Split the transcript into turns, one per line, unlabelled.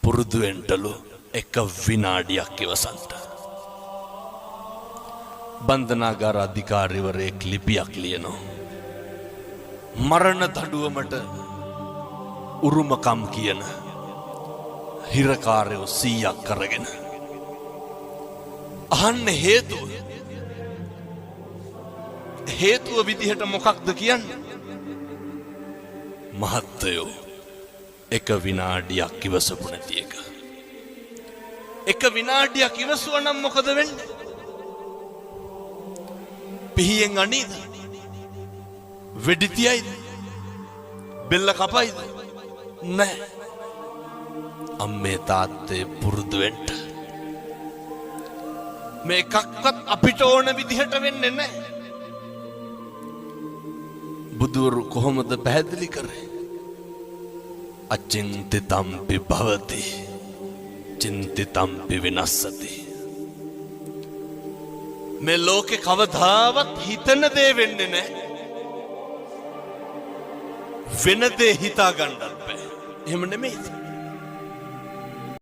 පුරුදු වෙන්නලු එක විනාඩියක් ඉවසන්ට. බන්ධනාගාර අධිකාරිවරයෙක් ලිපියක් ලියනවා. මරණ දඬුවමට උරුමකම් කියන හිරකාරයෝ 100ක් කරගෙන අහන්න හේතුව විදිහට මොකක්ද කියන්නේ? මහත්තයෝ එක විනාඩියක් ඉවසපු නැති එක. එක විනාඩියක් ඉවසුවා නම් මොකද වෙන්නේ? පිහියෙන් අනීද? වෙඩි තියයිද? බෙල්ල කපයිද? නැහැ. අම්මේ තාත්තේ පුරුදු වෙන්න. මේ එකක්වත් අපිට ඕන විදිහට වෙන්නේ නැහැ. බුදුවරු කොහොමද පැහැදිලි කරේ? අචින්තිතම්පි භවති චින්තිතම්පි විනස්සති. මේ ලෝකේ කවදාවත් හිතන දේ වෙන්නේ නැහැ. වෙන දේ හිතා ගන්නත් බෑ. එහෙම නෙමෙයි.